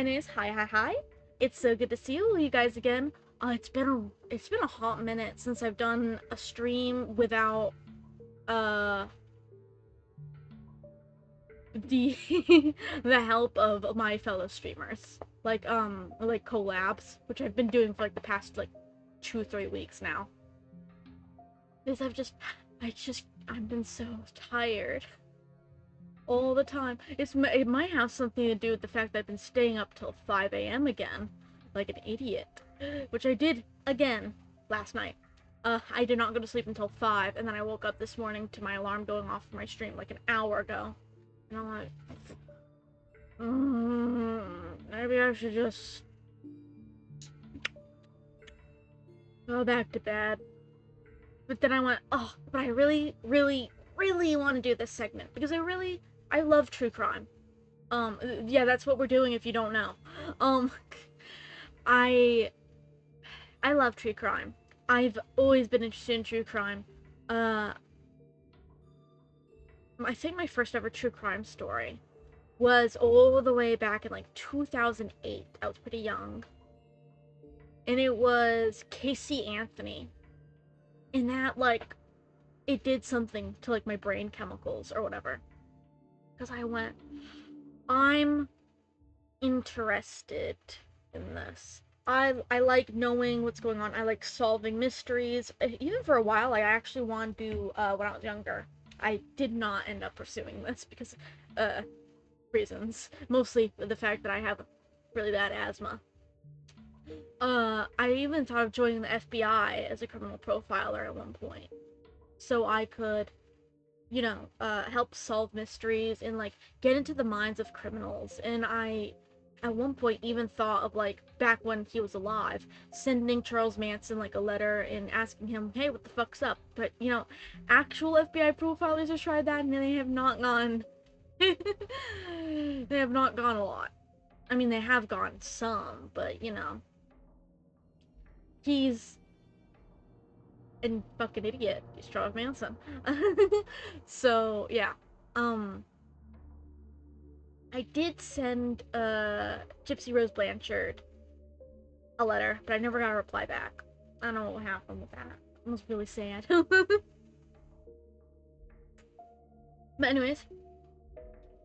Anyways, hi. It's so good to see you guys again. It's been a hot minute since I've done a stream without uh the the help of my fellow streamers. Like collabs, which I've been doing for like the past like 2-3 weeks now. Because I've been so tired all the time. It might have something to do with the fact that I've been staying up till 5 a.m. again, like an idiot, which I did again last night. I did not go to sleep until 5, and then I woke up this morning to my alarm going off for my stream like an hour ago, and I'm like, maybe I should just go back to bed. But then I went, oh, but I really want to do this segment because I love true crime. Yeah, that's what we're doing if you don't know. Um, I I love true crime. I've always been interested in true crime. Uh, I think my first ever true crime story was all the way back in like 2008. I was pretty young. And it was Casey Anthony. And that, like, it did something to, like, my brain chemicals or whatever. Because I went, I'm interested in this. I like knowing what's going on. I like solving mysteries. Even for a while, I actually wanted to, when I was younger. I did not end up pursuing this because, reasons. Mostly the fact that I have really bad asthma. I even thought of joining the FBI as a criminal profiler at one point. So I could, help solve mysteries and, like, get into the minds of criminals. And I, at one point, even thought of, like, back when he was alive, sending Charles Manson, like, a letter and asking him, hey, what the fuck's up? But, actual FBI profilers have tried that and they have not gone. They have not gone a lot. I mean, they have gone some, but, he's a fucking idiot. He's Charles Manson. So, yeah. Um, I did send Gypsy Rose Blanchard a letter, but I never got a reply back. I don't know what happened with that. It was really sad. But anyways,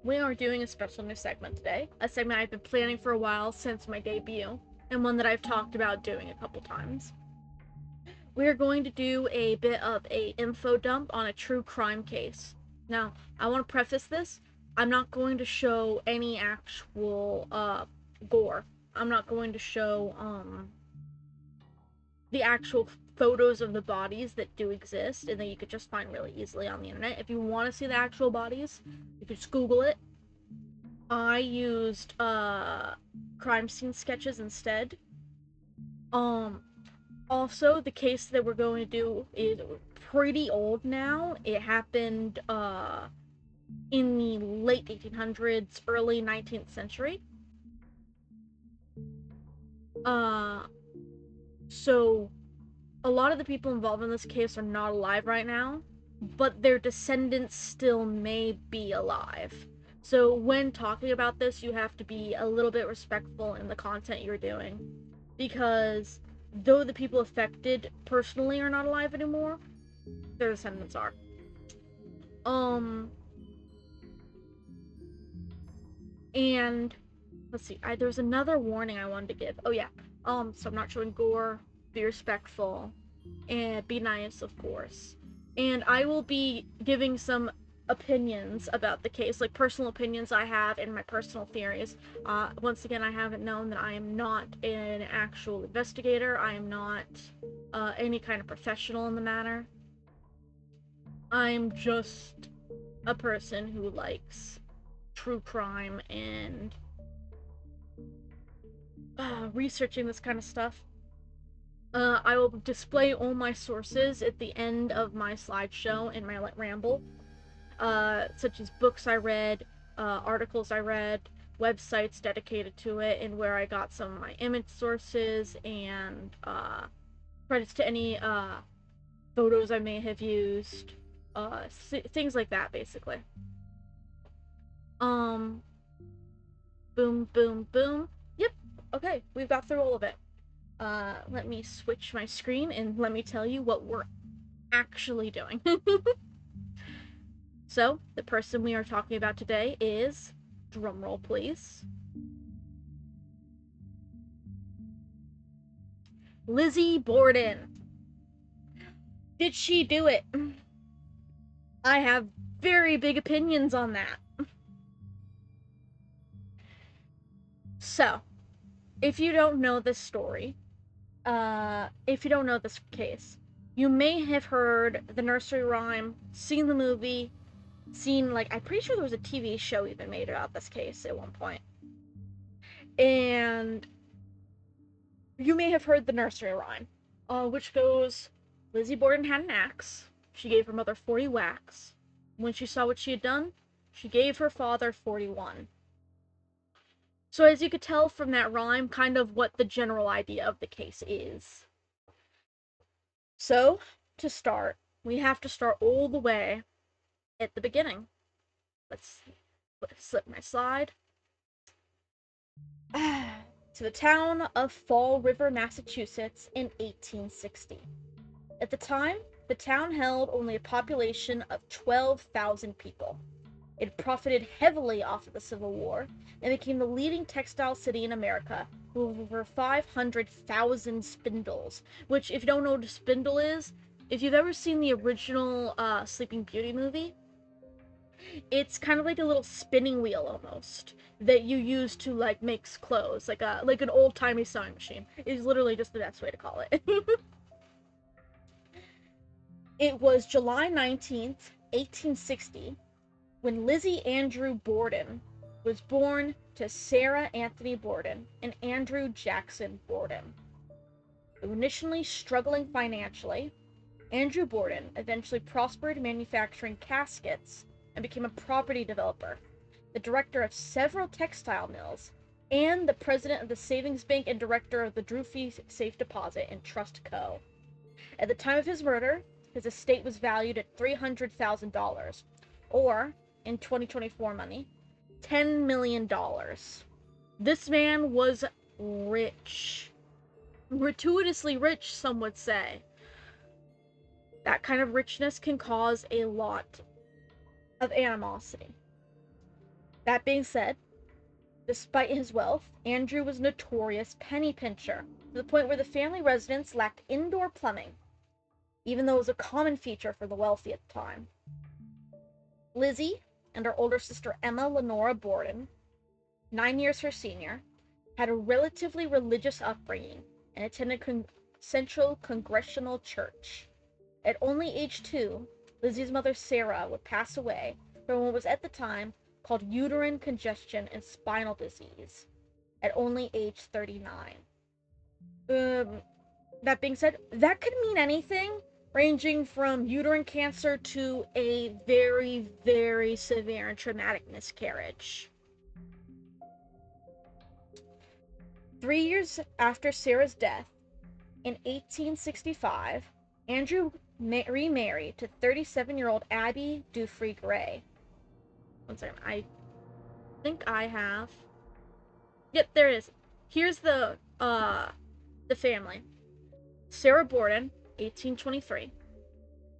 we are doing a special new segment today. A segment I've been planning for a while since my debut, and one that I've talked about doing a couple times. We're going to do a bit of a info dump on a true crime case. Now, I want to preface this. I'm not going to show any actual gore. I'm not going to show the actual photos of the bodies that do exist and that you could just find really easily on the internet. If you want to see the actual bodies, you could just Google it. I used crime scene sketches instead. Also, the case that we're going to do is pretty old now. It happened in the late 1800s, early 19th century. So a lot of the people involved in this case are not alive right now, but their descendants still may be alive. So when talking about this, you have to be a little bit respectful in the content you're doing, because though the people affected personally are not alive anymore, their descendants are. And let's see, there's another warning I wanted to give. Oh yeah, so I'm not showing gore, be respectful, and be nice, of course. And I will be giving some opinions about the case, like personal opinions I have and my personal theories. Once again, I haven't known that I am not an actual investigator. I am not any kind of professional in the matter. I'm just a person who likes true crime and researching this kind of stuff. I will display all my sources at the end of my slideshow and my ramble, such as books I read, articles I read, websites dedicated to it, and where I got some of my image sources, and credits to any photos I may have used, things like that, basically. Boom, boom, boom. Okay, we've got through all of it. Let me switch my screen and let me tell you what we're actually doing. So, the person we are talking about today is, drumroll please, Lizzie Borden. Did she do it? I have very big opinions on that. So, if you don't know this story, if you don't know this case, you may have heard the nursery rhyme, seen the movie, seen, like, I'm pretty sure there was a TV show even made about this case at one point. And you may have heard the nursery rhyme, which goes, Lizzie Borden had an axe. She gave her mother 40 whacks. When she saw what she had done, she gave her father 41. So as you could tell from that rhyme, kind of what the general idea of the case is. So, to start, we have to start all the way at the beginning. Let's slip my slide. To the town of Fall River, Massachusetts in 1860. At the time, the town held only a population of 12,000 people. It profited heavily off of the Civil War and became the leading textile city in America with over 500,000 spindles, which, if you don't know what a spindle is, if you've ever seen the original Sleeping Beauty movie, it's kind of like a little spinning wheel almost that you use to like make clothes, like an old-timey sewing machine. Is literally just the best way to call it. It was July 19th, 1860, when Lizzie Andrew Borden was born to Sarah Anthony Borden and Andrew Jackson Borden. Initially struggling financially, Andrew Borden eventually prospered manufacturing caskets and became a property developer, the director of several textile mills, and the president of the Savings Bank and director of the Drewfee Safe Deposit and Trust Co. At the time of his murder, his estate was valued at $300,000, or, in 2024 money, $10 million. This man was rich. Gratuitously rich, some would say. That kind of richness can cause a lot of animosity. That being said, despite his wealth, Andrew was a notorious penny pincher, to the point where the family residence lacked indoor plumbing, even though it was a common feature for the wealthy at the time. Lizzie and her older sister Emma Lenora Borden, 9 years her senior, had a relatively religious upbringing and attended Central Congregational Church. At only age 2, Lizzie's mother Sarah would pass away from what was at the time called uterine congestion and spinal disease, at only age 39. That being said, that could mean anything, ranging from uterine cancer to a very, very severe and traumatic miscarriage. 3 years after Sarah's death, in 1865, Andrew remarried to 37-year-old Abby Dufresne Gray. One second, I think I have. Yep, there it is. Here's the family. Sarah Borden, 1823.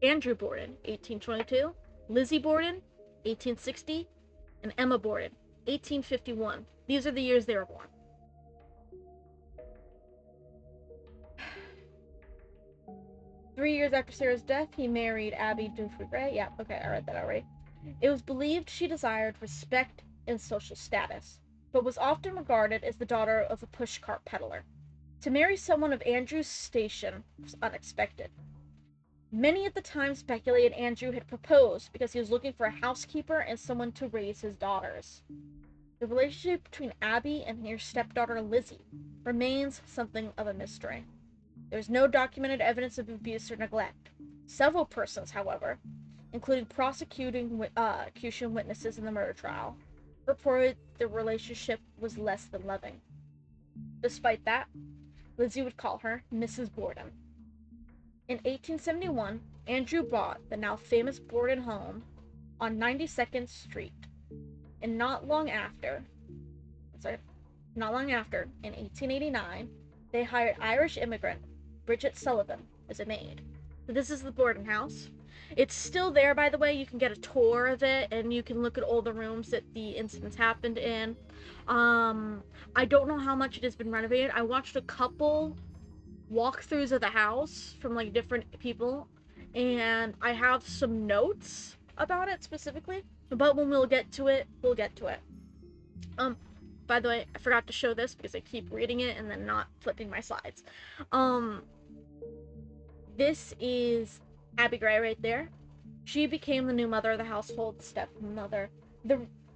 Andrew Borden, 1822. Lizzie Borden, 1860. And Emma Borden, 1851. These are the years they were born. Three years after Sarah's death, he married Abby Dufresne Gray. Yeah, okay, I read that already. It was believed she desired respect and social status, but was often regarded as the daughter of a pushcart peddler. To marry someone of Andrew's station was unexpected. Many at the time speculated Andrew had proposed because he was looking for a housekeeper and someone to raise his daughters. The relationship between Abby and her stepdaughter Lizzie remains something of a mystery. There is no documented evidence of abuse or neglect. Several persons, however, including prosecution witnesses in the murder trial, reported the relationship was less than loving. Despite that, Lizzie would call her Mrs. Borden. In 1871, Andrew bought the now famous Borden home on 92nd Street, and not long after, Not long after, in 1889, they hired Irish immigrant Bridget Sullivan as a maid. So this is the Borden house. It's still there, by the way. You can get a tour of it, and you can look at all the rooms that the incidents happened in. I don't know how much it has been renovated. I watched a couple walkthroughs of the house from like different people, and I have some notes about it specifically. But when we'll get to it, we'll get to it. Um, by the way, I forgot to show this because I keep reading it and then not flipping my slides. Um, this is Abby Gray right there. She became the new mother of the household, stepmother.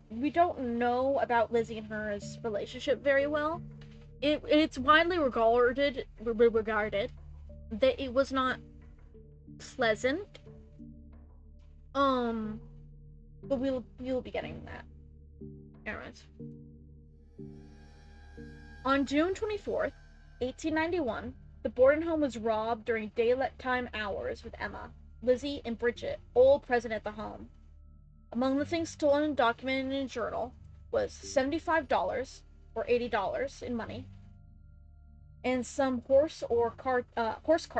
We don't know about Lizzie and her's relationship very well. It's widely regarded that it was not pleasant. But we'll be getting that. Anyways. On June 24th, 1891, the Borden home was robbed during daytime hours with Emma, Lizzie, and Bridget, all present at the home. Among the things stolen and documented in a journal was $75 or $80 in money, and some horse car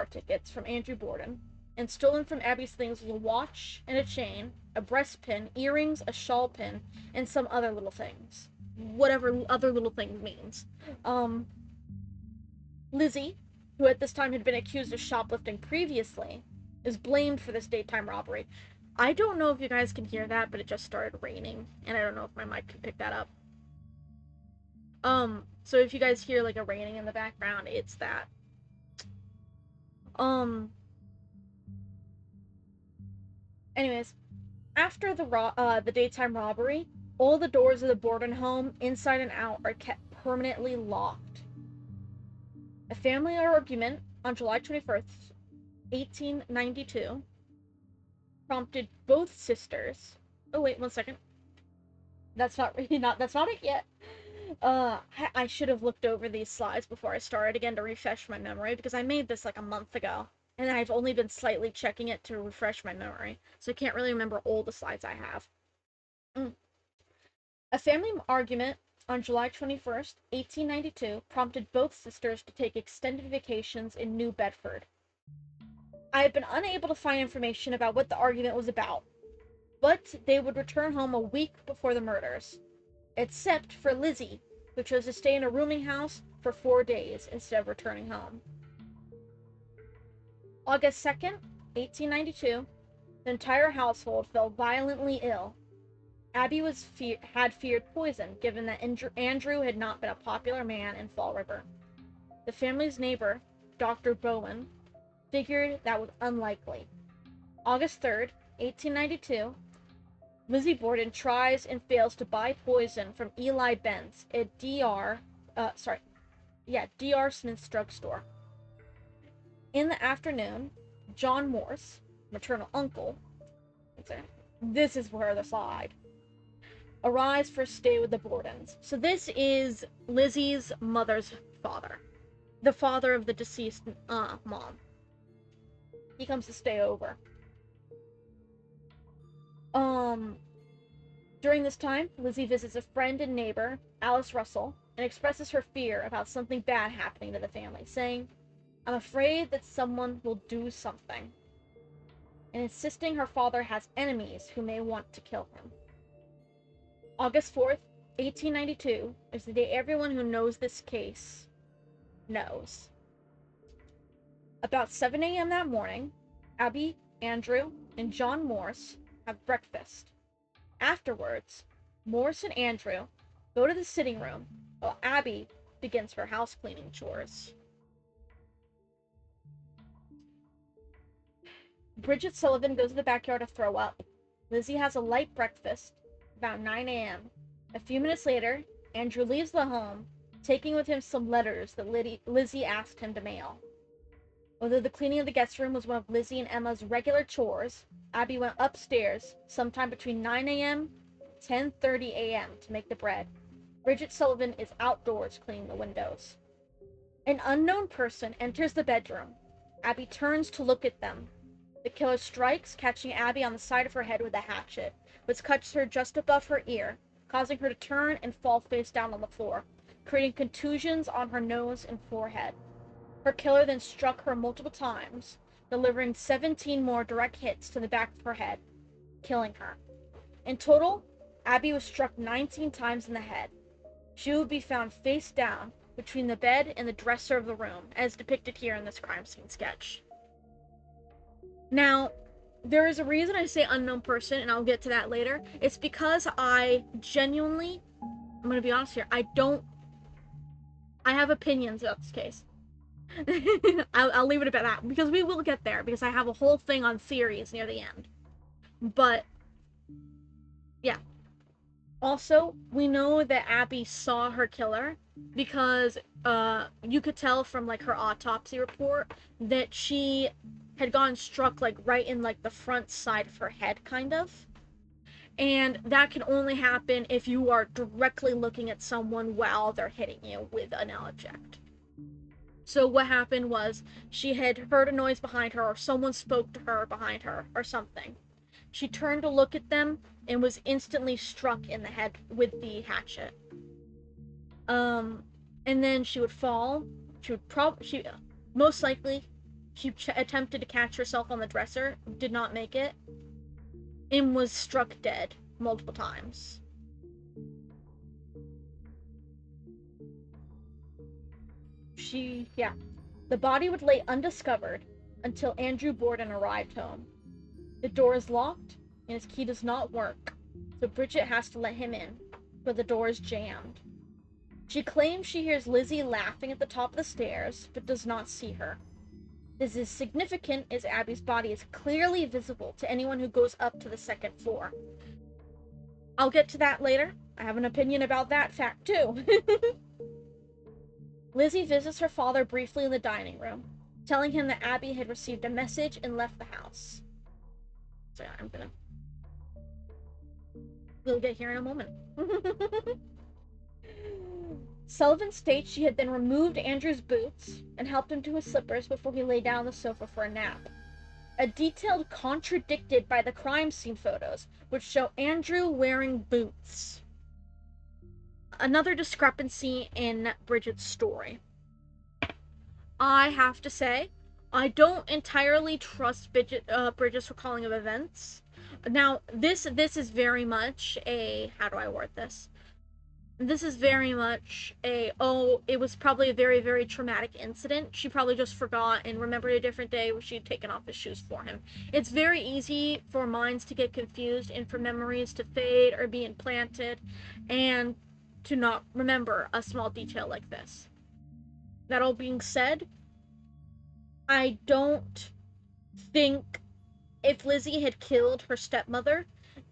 tickets from Andrew Borden. And stolen from Abby's things was a watch and a chain, a breast pin, earrings, a shawl pin, and some other little things. Whatever other little things means. Lizzie, who at this time had been accused of shoplifting previously, is blamed for this daytime robbery. I don't know if you guys can hear that, but it just started raining, and I don't know if my mic can pick that up. So if you guys hear like a raining in the background, it's that. Anyways, after the daytime robbery, all the doors of the Borden home, inside and out, are kept permanently locked. A family argument on July 21st, 1892, prompted both sisters. Oh wait, 1 second. That's not it yet. I should have looked over these slides before I started again to refresh my memory, because I made this like a month ago, and I've only been slightly checking it to refresh my memory, so I can't really remember all the slides I have. A family argument on July 21st, 1892, prompted both sisters to take extended vacations in New Bedford. I have been unable to find information about what the argument was about, but they would return home a week before the murders, except for Lizzie, who chose to stay in a rooming house for 4 days instead of returning home. August 2nd, 1892, the entire household fell violently ill. Abby had feared poison, given that Andrew had not been a popular man in Fall River. The family's neighbor, Dr. Bowen, figured that was unlikely. August 3rd, 1892, Lizzie Borden tries and fails to buy poison from Eli Benz at D.R. Smith's drugstore. In the afternoon, John Morse, maternal uncle, this is where the slide, arrives for a stay with the Bordens. So this is Lizzie's mother's father, the father of the deceased mom. He comes to stay over. During this time, Lizzie visits a friend and neighbor, Alice Russell, and expresses her fear about something bad happening to the family, saying, "I'm afraid that someone will do something," and insisting her father has enemies who may want to kill him. August 4th, 1892 is the day everyone who knows this case knows. About 7 a.m. that morning, Abby, Andrew, and John Morse have breakfast. Afterwards, Morse and Andrew go to the sitting room while Abby begins her house cleaning chores. Bridget Sullivan goes to the backyard to throw up. Lizzie has a light breakfast about 9 a.m. A few minutes later, Andrew leaves the home, taking with him some letters that Lizzie asked him to mail. Although the cleaning of the guest room was one of Lizzie and Emma's regular chores, Abby went upstairs sometime between 9 a.m. and 10:30 a.m. to make the bread. Bridget Sullivan is outdoors cleaning the windows. An unknown person enters the bedroom. Abby turns to look at them. The killer strikes, catching Abby on the side of her head with a hatchet, which cuts her just above her ear, causing her to turn and fall face down on the floor, creating contusions on her nose and forehead. Her killer then struck her multiple times, delivering 17 more direct hits to the back of her head, killing her. In total, Abby was struck 19 times in the head. She would be found face down between the bed and the dresser of the room, as depicted here in this crime scene sketch. Now, there is a reason I say unknown person, and I'll get to that later. It's because I genuinely, I'm going to be honest here, I have opinions about this case. I'll leave it at that, because we will get there, because I have a whole thing on theories near the end. But, yeah. Also, we know that Abby saw her killer, because you could tell from, like, her autopsy report that she had gotten struck, like, right in, like, the front side of her head, kind of. And that can only happen if you are directly looking at someone while they're hitting you with an object. So what happened was, she had heard a noise behind her, or someone spoke to her behind her, or something. She turned to look at them, and was instantly struck in the head with the hatchet. And then she would fall. Most likely, she attempted to catch herself on the dresser, did not make it, and was struck dead multiple times. The body would lay undiscovered until Andrew Borden arrived home. The door is locked, and his key does not work, so Bridget has to let him in, but the door is jammed. She claims she hears Lizzie laughing at the top of the stairs, but does not see her. This is significant as Abby's body is clearly visible to anyone who goes up to the second floor. I'll get to that later. I have an opinion about that fact, too. Lizzie visits her father briefly in the dining room, telling him that Abby had received a message and left the house. So yeah, we'll get here in a moment. Sullivan states she had then removed Andrew's boots and helped him to his slippers before he lay down on the sofa for a nap. A detail contradicted by the crime scene photos, which show Andrew wearing boots. Another discrepancy in Bridget's story. I have to say, I don't entirely trust Bridget's recalling of events. Now, this is very much a, how do I word this? This is very much a, oh, it was probably a very, very traumatic incident. She probably just forgot and remembered a different day where she had taken off his shoes for him. It's very easy for minds to get confused and for memories to fade or be implanted and to not remember a small detail like this. That all being said, I don't think if Lizzie had killed her stepmother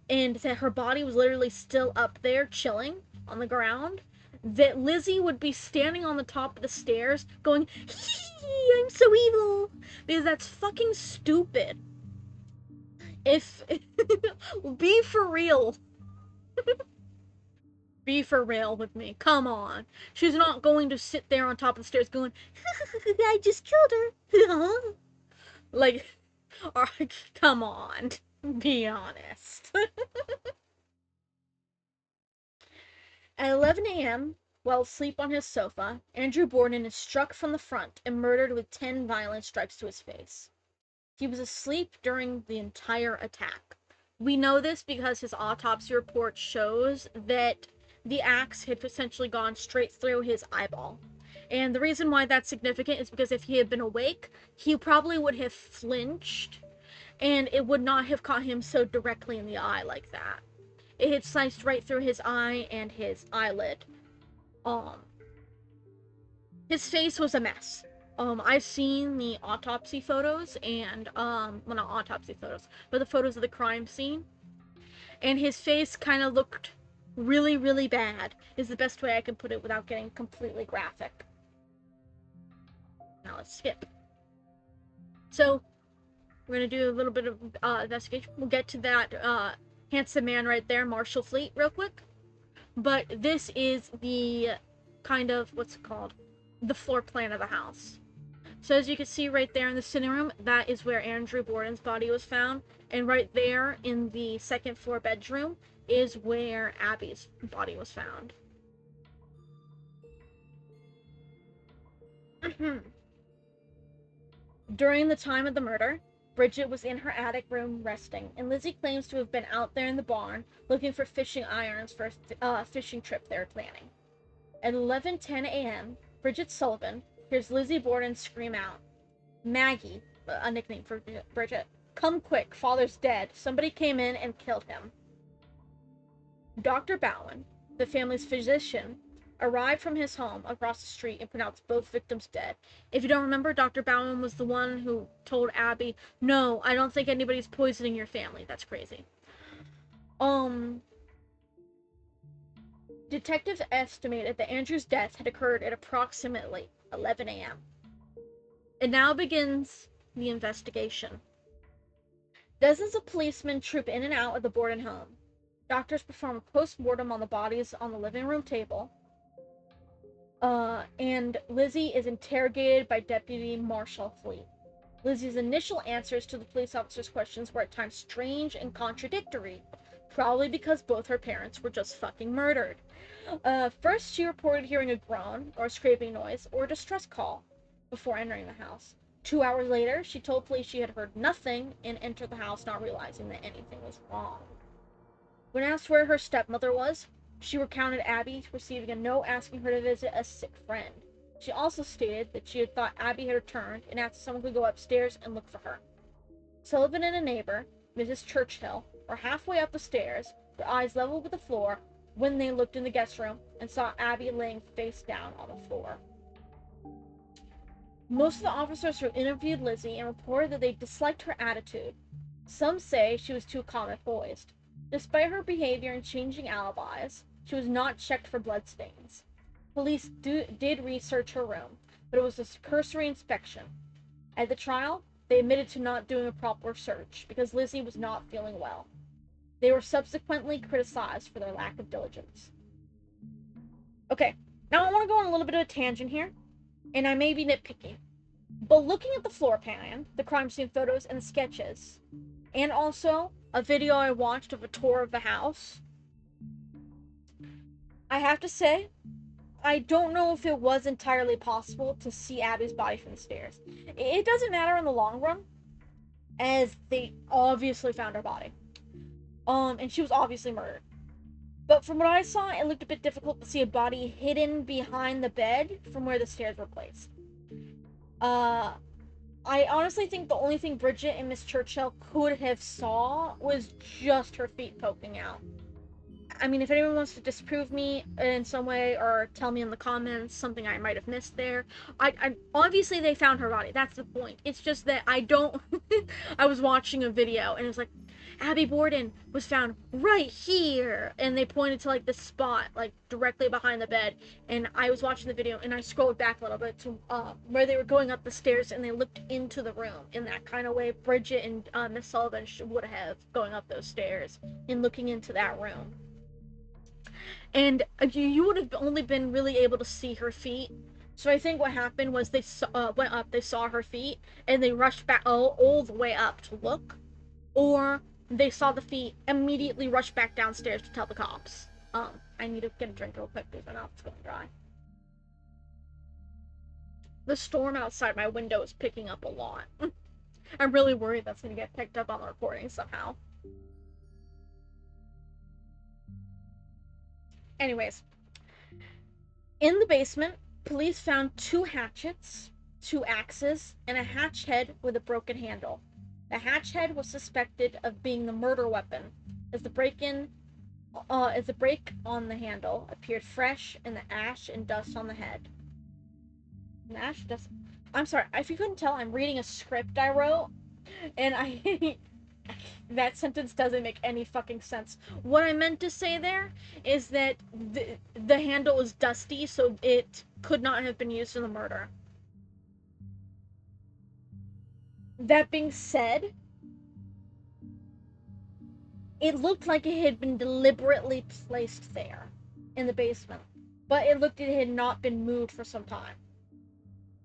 and that her body was literally still up there chilling on the ground, that Lizzie would be standing on the top of the stairs going, I'm so evil, because that's fucking stupid. Be for real. Be for real with me. Come on. She's not going to sit there on top of the stairs going, I just killed her. Like, come on. Be honest. At 11 a.m., while asleep on his sofa, Andrew Borden is struck from the front and murdered with 10 violent strikes to his face. He was asleep during the entire attack. We know this because his autopsy report shows that the axe had essentially gone straight through his eyeball. And the reason why that's significant is because if he had been awake, he probably would have flinched, and it would not have caught him so directly in the eye like that. It had sliced right through his eye and his eyelid. His face was a mess. I've seen the autopsy photos and, well, not autopsy photos, but the photos of the crime scene. And his face kind of looked really, really bad, is the best way I can put it without getting completely graphic. Now let's skip. So, we're gonna do a little bit of investigation. We'll get to that handsome man right there, Marshall Fleet, real quick. But this is the kind of, what's it called? The floor plan of the house. So as you can see right there in the sitting room, that is where Andrew Borden's body was found. And right there in the second floor bedroom is where Abby's body was found. During the time of the murder, Bridget was in her attic room resting, and Lizzie claims to have been out there in the barn looking for fishing irons for a fishing trip they were planning. At 11:10 a.m., Bridget Sullivan hears Lizzie Borden scream out, "Maggie," a nickname for Bridget, "come quick, father's dead. Somebody came in and killed him." Dr. Bowen, the family's physician, arrived from his home across the street and pronounced both victims dead. If you don't remember, Dr. Bowen was the one who told Abby, "No, I don't think anybody's poisoning your family. That's crazy." Detectives estimated that Andrew's death had occurred at approximately 11 a.m. It now begins the investigation. Dozens of policemen troop in and out of the Borden home. Doctors perform a post-mortem on the bodies on the living room table. And Lizzie is interrogated by Deputy Marshal Fleet. Lizzie's initial answers to the police officers' questions were at times strange and contradictory, probably because both her parents were just fucking murdered. First, she reported hearing a groan, or a scraping noise, or a distress call before entering the house. 2 hours later, she told police she had heard nothing and entered the house not realizing that anything was wrong. When asked where her stepmother was, she recounted Abby receiving a note asking her to visit a sick friend. She also stated that she had thought Abby had returned and asked if someone could go upstairs and look for her. Sullivan and a neighbor, Mrs. Churchill, were halfway up the stairs, their eyes level with the floor, when they looked in the guest room and saw Abby laying face down on the floor. Most of the officers who interviewed Lizzie and reported that they disliked her attitude. Some say she was too comic-poised. Despite her behavior and changing alibis, she was not checked for bloodstains. Police did research her room, but it was a cursory inspection. At the trial, they admitted to not doing a proper search because Lizzie was not feeling well. They were subsequently criticized for their lack of diligence. Okay, now I want to go on a little bit of a tangent here, and I may be nitpicky, but looking at the floor plan, the crime scene photos, and the sketches, and also a video I watched of a tour of the house, I have to say, I don't know if it was entirely possible to see Abby's body from the stairs. It doesn't matter in the long run, as they obviously found her body. And she was obviously murdered. But from what I saw, it looked a bit difficult to see a body hidden behind the bed from where the stairs were placed. I honestly think the only thing Bridget and Miss Churchill could have saw was just her feet poking out. I mean, if anyone wants to disprove me in some way or tell me in the comments something I might have missed there, I obviously they found her body. That's the point. It's just that I don't. I was watching a video and it was like, Abby Borden was found right here, and they pointed to like the spot like directly behind the bed. And I was watching the video and I scrolled back a little bit to where they were going up the stairs and they looked into the room in that kind of way Bridget and Miss Sullivan would have going up those stairs and looking into that room. And you would have only been really able to see her feet. So I think what happened was they went up, they saw her feet, and they rushed back all the way up to look, or they saw the feet, immediately rushed back downstairs to tell the cops. I need to get a drink real quick because my mouth's going dry. The storm outside my window is picking up a lot. I'm really worried that's going to get picked up on the recording somehow. Anyways, in the basement, police found 2 hatchets, 2 axes, and a hatch head with a broken handle. The hatch head was suspected of being the murder weapon, as the break on the handle appeared fresh in the ash and dust on the head. And ash dust. I'm sorry, if you couldn't tell, I'm reading a script I wrote, and that sentence doesn't make any fucking sense. What I meant to say there is that the handle is dusty, so it could not have been used in the murder. That being said, it looked like it had been deliberately placed there in the basement, but it looked like it had not been moved for some time.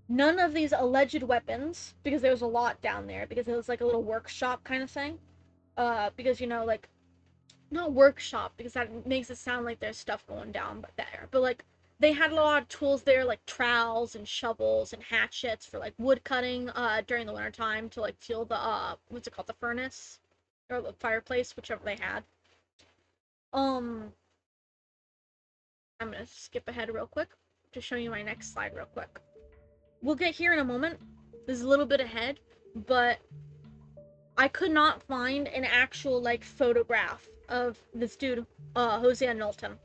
None of these alleged weapons, because there was a lot down there, because it was like a little workshop kind of thing, because, you know, like, not workshop, because that makes it sound like there's stuff going down there, but like they had a lot of tools there, like trowels and shovels and hatchets for like wood cutting during the winter time to like fuel the what's it called, the furnace or the fireplace, whichever they had. Um, I'm gonna skip ahead real quick to show you my next slide real quick. We'll get here in a moment. This is a little bit ahead, but I could not find an actual like photograph of this dude, Hosea Knowlton.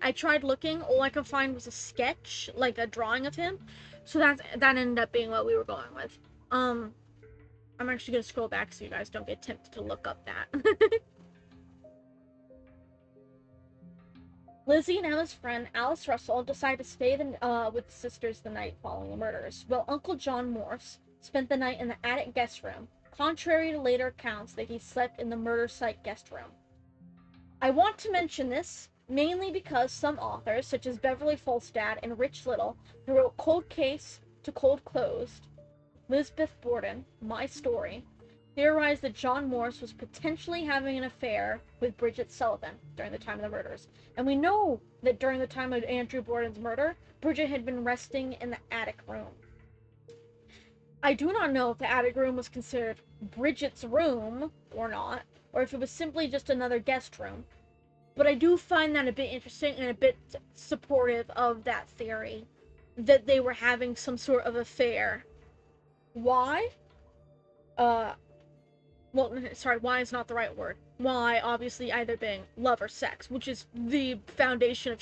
I tried looking, all I could find was a sketch, like a drawing of him. So that ended up being what we were going with. I'm actually gonna scroll back so you guys don't get tempted to look up that. Lizzie and Emma's friend Alice Russell decided to stay with the sisters the night following the murders, while Uncle John Morse spent the night in the attic guest room, contrary to later accounts that he slept in the murder site guest room. I want to mention this mainly because some authors, such as Beverly Falstad and Rich Little, who wrote Cold Case to Cold Closed, Lizzie Borden, My Story, theorized that John Morse was potentially having an affair with Bridget Sullivan during the time of the murders. And we know that during the time of Andrew Borden's murder, Bridget had been resting in the attic room. I do not know if the attic room was considered Bridget's room or not, or if it was simply just another guest room. But I do find that a bit interesting and a bit supportive of that theory, that they were having some sort of affair. Why? Well, sorry, why is not the right word. Why, obviously, either being love or sex, which is the foundation of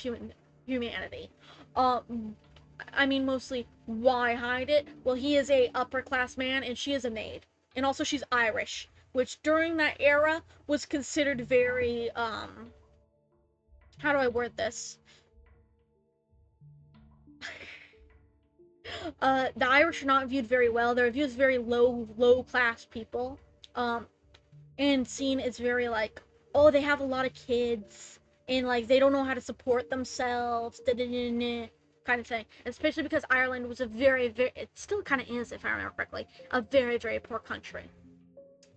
humanity. I mean, mostly, why hide it? Well, he is a upper class man, and she is a maid. And also, she's Irish, which during that era was considered very, how do I word this? The Irish are not viewed very well. They're viewed as very low class people. And seen as very like, oh, they have a lot of kids and like they don't know how to support themselves, kind of thing. Especially because Ireland was a it still kind of is, if I remember correctly, a very poor country.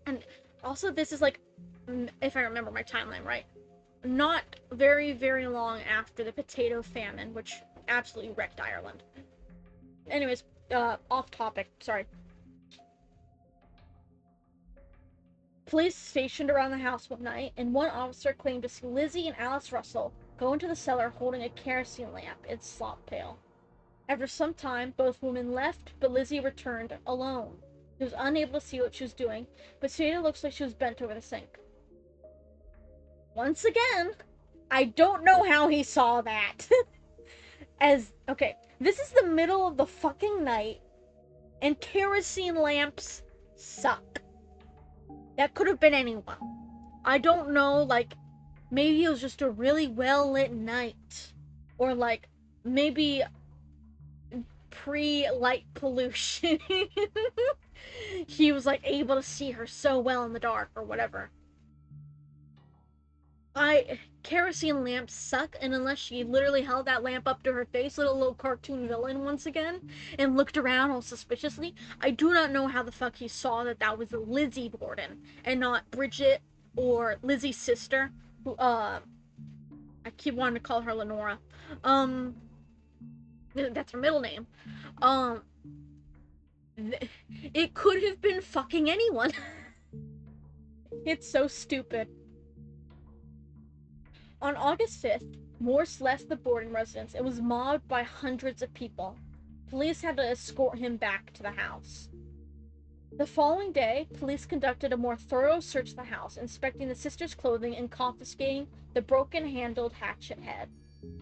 And also, this is like, if I remember my timeline right, not very long after the potato famine, which absolutely wrecked Ireland. Anyways, off topic, sorry. Police stationed around the house one night, and one officer claimed to see Lizzie and Alice Russell go into the cellar holding a kerosene lamp in slop pail. After some time, both women left, but Lizzie returned alone. She was unable to see what she was doing, but today it looks like she was bent over the sink. Once again, I don't know how he saw that. Okay, this is the middle of the fucking night, and kerosene lamps suck. That could have been anyone. I don't know, like, maybe it was just a really well-lit night. Or, like, maybe pre-light pollution. He was, like, able to see her so well in the dark, or whatever. Kerosene lamps suck, and unless she literally held that lamp up to her face, little cartoon villain once again, and looked around all suspiciously, I do not know how the fuck he saw that was Lizzie Borden, and not Bridget, or Lizzie's sister, who, I keep wanting to call her Lenora. That's her middle name. It could have been fucking anyone. It's so stupid. On August 5th, Morse left the Borden residence and was mobbed by hundreds of people. Police had to escort him back to the house. The following day, police conducted a more thorough search of the house, inspecting the sisters' clothing and confiscating the broken-handled hatchet head.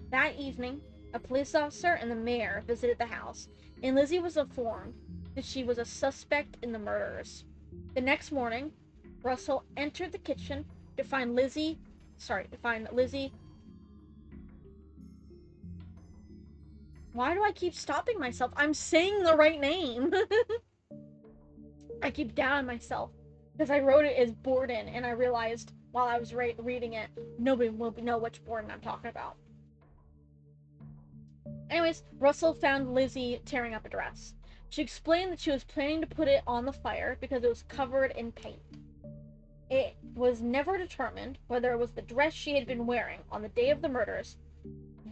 That evening, a police officer and the mayor visited the house, and Lizzie was informed that she was a suspect in the murders. The next morning, Russell entered the kitchen to find Lizzie. Why do I keep stopping myself? I'm saying the right name. I keep doubting myself because I wrote it as Borden, and I realized while I was reading it, nobody will know which Borden I'm talking about. Anyways, Russell found Lizzie tearing up a dress. She explained that she was planning to put it on the fire because it was covered in paint. It was never determined whether it was the dress she had been wearing on the day of the murders,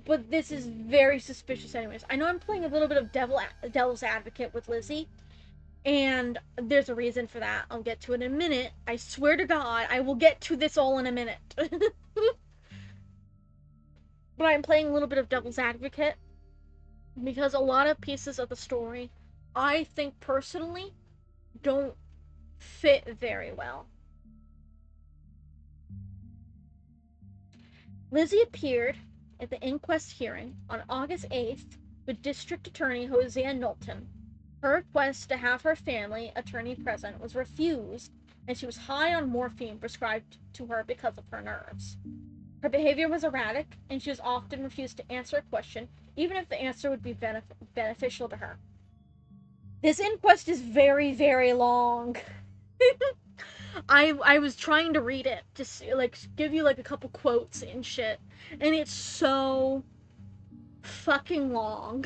but this is very suspicious anyways. I know I'm playing a little bit of devil's advocate with Lizzie, and there's a reason for that. I'll get to it in a minute. I swear to God, I will get to this all in a minute. But I'm playing a little bit of devil's advocate because a lot of pieces of the story, I think personally, don't fit very well. Lizzie appeared at the inquest hearing on August 8th with District Attorney Hosea Knowlton. Her request to have her family attorney present was refused, and she was high on morphine prescribed to her because of her nerves. Her behavior was erratic, and she was often refused to answer a question, even if the answer would be beneficial to her. This inquest is very, very long. I was trying to read it to see, like, give you like a couple quotes and shit, and it's so fucking long.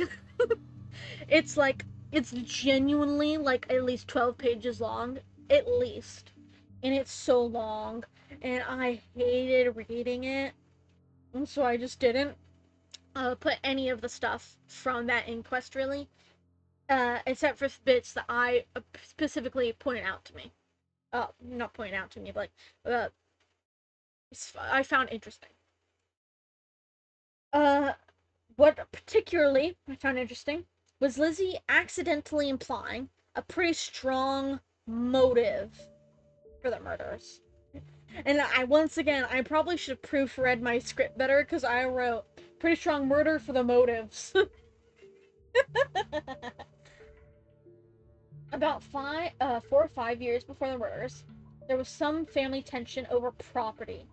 It's like, it's genuinely like at least 12 pages long, at least, and it's so long, and I hated reading it, and so I just didn't put any of the stuff from that inquest really, except for bits that I specifically pointed out to me. Not pointed out to me, but I found interesting. What particularly I found interesting was Lizzie accidentally implying a pretty strong motive for the murders. And once again, I probably should have proofread my script better because I wrote pretty strong murder for the motives. About 4 or 5 years before the murders, there was some family tension over property.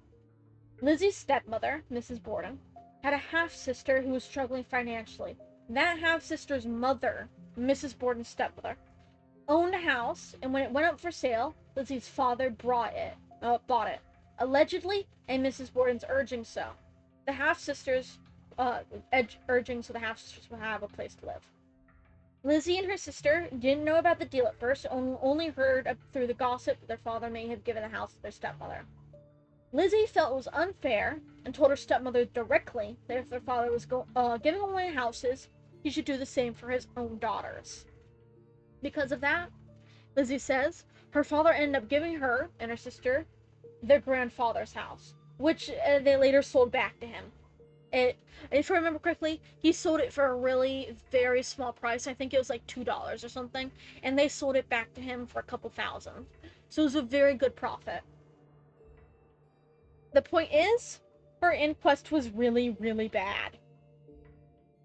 Lizzie's stepmother, Mrs. Borden, had a half-sister who was struggling financially. That half-sister's mother, Mrs. Borden's stepmother, owned a house, and when it went up for sale, Lizzie's father bought it, allegedly, and Mrs. Borden's urging so. The half-sisters, urging so the half-sisters would have a place to live. Lizzie and her sister didn't know about the deal at first, only heard through the gossip that their father may have given the house to their stepmother. Lizzie felt it was unfair and told her stepmother directly that if their father was giving away houses, he should do the same for his own daughters. Because of that, Lizzie says, her father ended up giving her and her sister their grandfather's house, which they later sold back to him. If I remember correctly, he sold it for a really very small price. I think it was like $2 or something, and they sold it back to him for a couple thousand. So it was a very good profit. The point is, her inquest was really, really bad.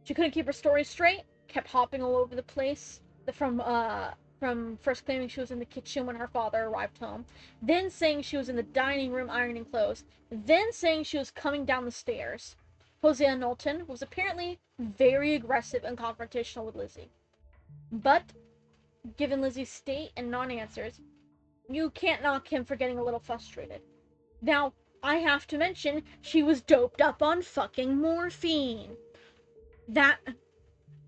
She couldn't keep her story straight, kept hopping all over the place, from first claiming she was in the kitchen when her father arrived home, then saying she was in the dining room ironing clothes, then saying she was coming down the stairs. Hosea Knowlton was apparently very aggressive and confrontational with Lizzie. But, given Lizzie's state and non-answers, you can't knock him for getting a little frustrated. Now, I have to mention, she was doped up on fucking morphine.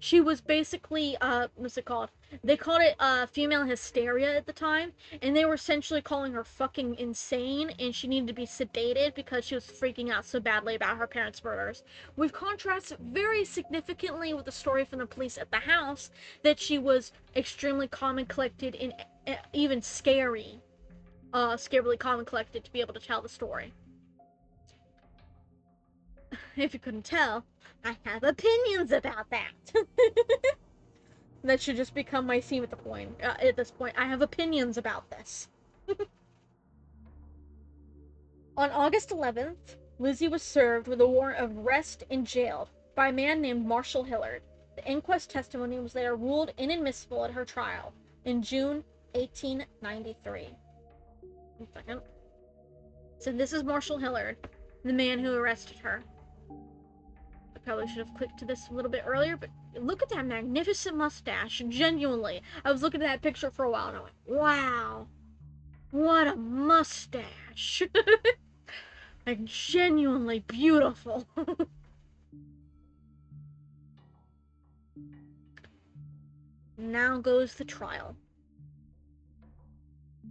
She was basically, what's it called? They called it, female hysteria at the time, and they were essentially calling her fucking insane, and she needed to be sedated because she was freaking out so badly about her parents' murders. Which contrasts very significantly with the story from the police at the house, that she was extremely calm and collected, and even scarily calm and collected to be able to tell the story. If you couldn't tell, I have opinions about that. That should just become my theme at this point. I have opinions about this. On August 11th, Lizzie was served with a warrant of arrest and jailed by a man named Marshall Hillard. The inquest testimony was later ruled inadmissible at her trial in June 1893. One second. So this is Marshall Hillard, the man who arrested her. I probably should have clicked to this a little bit earlier, but look at that magnificent mustache. Genuinely. I was looking at that picture for a while and I went, wow. What a mustache. Like, genuinely beautiful. Now goes the trial.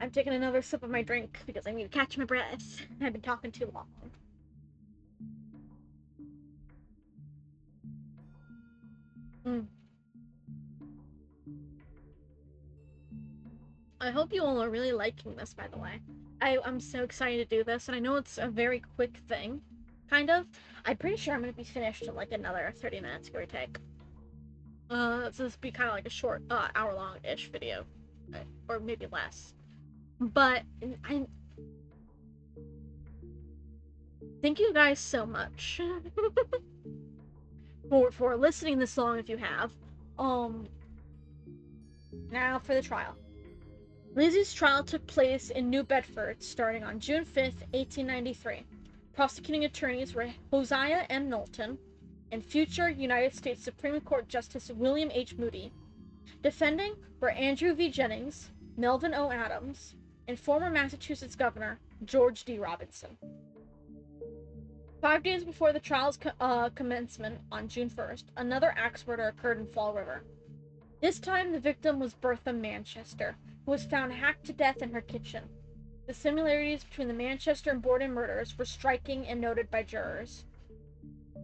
I'm taking another sip of my drink because I need to catch my breath. I've been talking too long. I hope you all are really liking this, by the way. I'm so excited to do this, and I know it's a very quick thing, kind of. I'm pretty sure I'm going to be finished in like another 30 minutes, give or take. So this will be kind of like a short, hour-long-ish video, or maybe less. But I thank you guys so much for listening this long if you have. Now for the trial. Lizzie's trial took place in New Bedford starting on June 5th, 1893. Prosecuting attorneys were Hosea M. Knowlton and future United States Supreme Court Justice William H. Moody. Defending were Andrew V. Jennings, Melvin O. Adams, and former Massachusetts Governor George D. Robinson. 5 days before the trial's commencement on June 1st, another axe murder occurred in Fall River. This time, the victim was Bertha Manchester, who was found hacked to death in her kitchen. The similarities between the Manchester and Borden murders were striking and noted by jurors.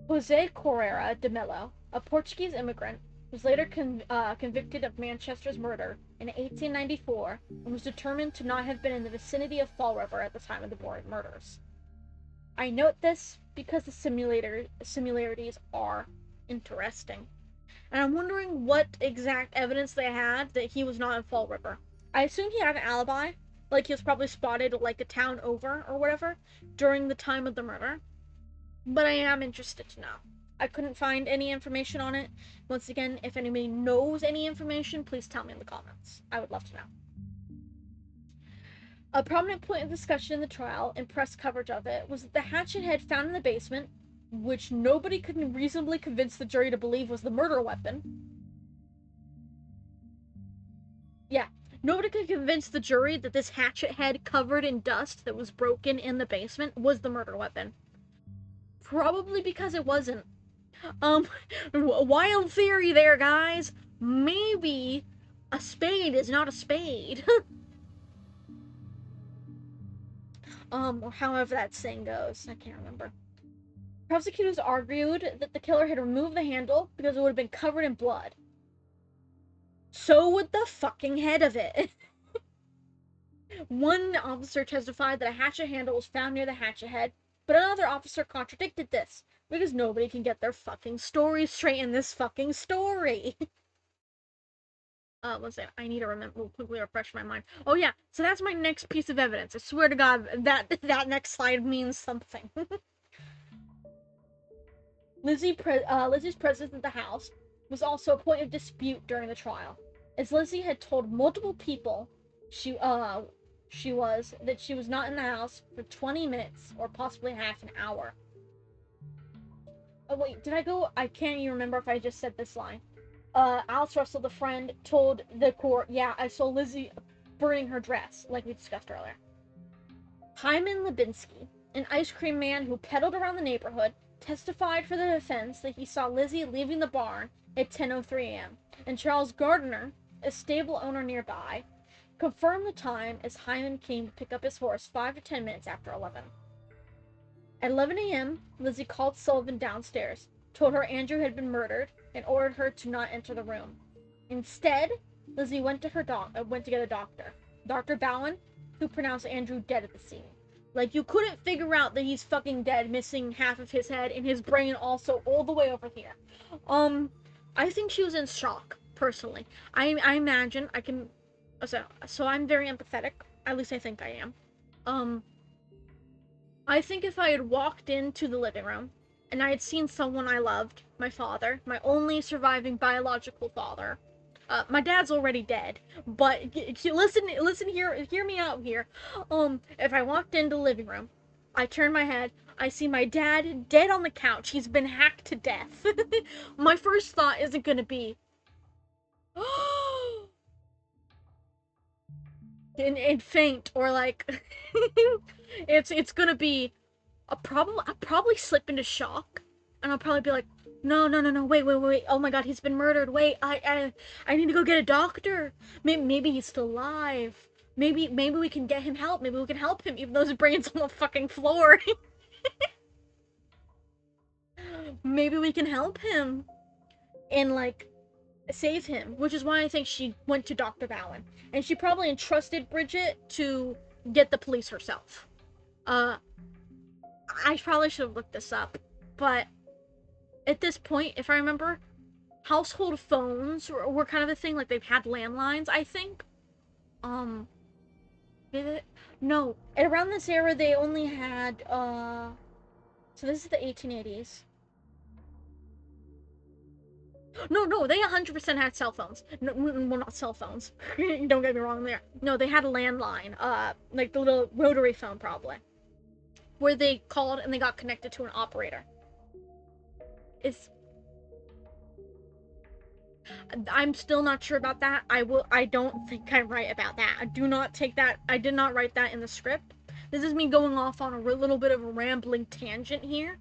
Jose Correia de Mello, a Portuguese immigrant, was later convicted of Manchester's murder in 1894 and was determined to not have been in the vicinity of Fall River at the time of the Borden murders. I note this because the similarities are interesting. And I'm wondering what exact evidence they had that he was not in Fall River. I assume he had an alibi, like he was probably spotted like a town over or whatever during the time of the murder. But I am interested to know. I couldn't find any information on it. Once again, if anybody knows any information, please tell me in the comments. I would love to know. A prominent point of discussion in the trial and press coverage of it was that the hatchet head found in the basement, which nobody could reasonably convince the jury to believe was the murder weapon. Yeah, nobody could convince the jury that this hatchet head covered in dust that was broken in the basement was the murder weapon. Probably because it wasn't. Wild theory there, guys. Maybe a spade is not a spade. Or however that saying goes. I can't remember. Prosecutors argued that the killer had removed the handle because it would have been covered in blood. So would the fucking head of it. One officer testified that a hatchet handle was found near the hatchet head, but another officer contradicted this, because nobody can get their fucking story straight in this fucking story. One second, I need to remember, quickly refresh my mind. Oh yeah, so that's my next piece of evidence. I swear to God, that next slide means something. Lizzie's presence at the house was also a point of dispute during the trial, as Lizzie had told multiple people she was not in the house for 20 minutes or possibly half an hour. Oh wait, did I go? I can't even remember if I just said this line. Alice Russell, the friend, told the court, yeah, I saw Lizzie burning her dress, like we discussed earlier. Hyman Lubinsky, an ice cream man who peddled around the neighborhood, testified for the defense that he saw Lizzie leaving the barn at 10:03 a.m., and Charles Gardner, a stable owner nearby, confirmed the time as Hyman came to pick up his horse 5 to 10 minutes after 11. At 11 a.m., Lizzie called Sullivan downstairs, told her Andrew had been murdered, and ordered her to not enter the room. Instead, Lizzie went to get a doctor, Dr. Bowen, who pronounced Andrew dead at the scene. Like, you couldn't figure out that he's fucking dead, missing half of his head and his brain also all the way over here. I think she was in shock, personally. I imagine I can... So I'm very empathetic. At least I think I am. I think if I had walked into the living room and I had seen someone I loved, my father, my only surviving biological father. My dad's already dead, but listen here, hear me out here. If I walked into the living room, I turn my head, I see my dad dead on the couch. He's been hacked to death. My first thought isn't gonna be, and faint, or like, it's gonna be I'll probably slip into shock, and I'll probably be like, no, wait, oh my God, he's been murdered, wait, I need to go get a doctor, maybe he's still alive, maybe we can get him help, maybe we can help him, even though his brain's on the fucking floor. Maybe we can help him, and like, save him, which is why I think she went to Dr. Bowen. And she probably entrusted Bridget to get the police herself. I probably should have looked this up, but at this point, if I remember, household phones were kind of a thing. Like, they've had landlines, I think. Um, did it? No. At around this era, they only had, so this is the 1880s. No, they 100% had cell phones. No, well, not cell phones. Don't get me wrong there. No, they had a landline, like the little rotary phone, probably, where they called and they got connected to an operator. It's I'm still not sure about that. I don't think I'm right about that. I do not take that. I did not write that in the script. This is me going off on a little bit of a rambling tangent here.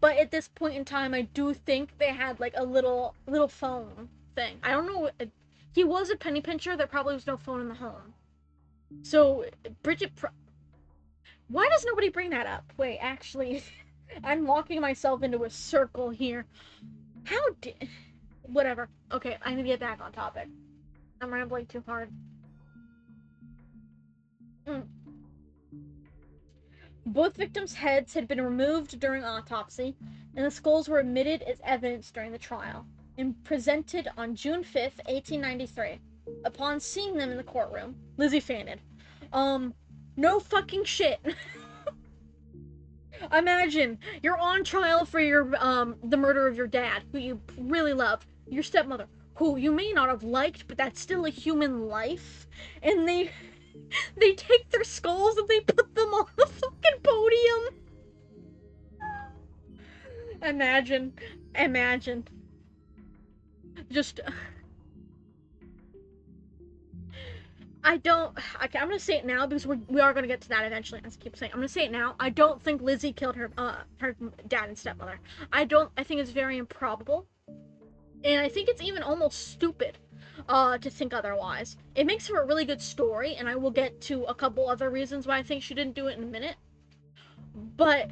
But at this point in time, I do think they had like a little phone thing. I don't know. He was a penny pincher. There probably was no phone in the home. So Bridget, why does nobody bring that up? Wait, actually, I'm walking myself into a circle here. How did? Whatever. Okay, I need to get back on topic. I'm rambling too hard. Mm. Both victims' heads had been removed during autopsy, and the skulls were admitted as evidence during the trial and presented on June 5th, 1893. Upon seeing them in the courtroom, Lizzie fainted. No fucking shit. Imagine you're on trial for the murder of your dad, who you really love, your stepmother, who you may not have liked, but that's still a human life, and they take their skulls and they put them on the fucking podium. Imagine. Just, I don't. Okay, I'm gonna say it now because we are gonna get to that eventually. As I keep saying, I'm gonna say it now. I don't think Lizzie killed her dad and stepmother. I don't. I think it's very improbable, and I think it's even almost stupid, to think otherwise. It makes for a really good story, and I will get to a couple other reasons why I think she didn't do it in a minute. But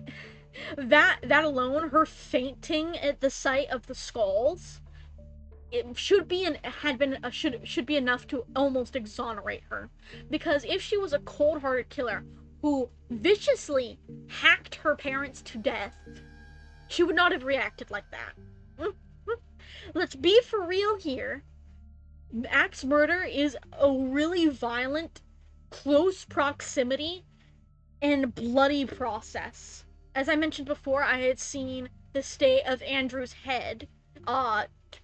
that alone, her fainting at the sight of the skulls, it should be should be enough to almost exonerate her, because if she was a cold-hearted killer who viciously hacked her parents to death, she would not have reacted like that. Let's be for real here. Axe murder is a really violent, close proximity and bloody process. As I mentioned before, I had seen the state of Andrew's head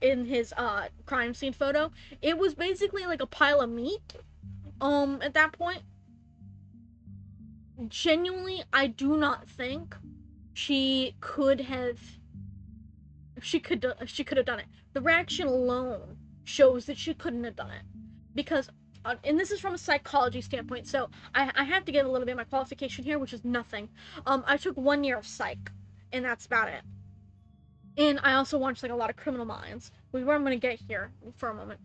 in his crime scene photo. It was basically like a pile of meat at that point. Genuinely, I do not think she could have she could have done it. The reaction alone shows that she couldn't have done it, because and this is from a psychology standpoint, so I have to give a little bit of my qualification here, which is nothing. I took 1 year of psych, and that's about it. And I also watched like a lot of Criminal Minds, which is where I'm going to get here for a moment.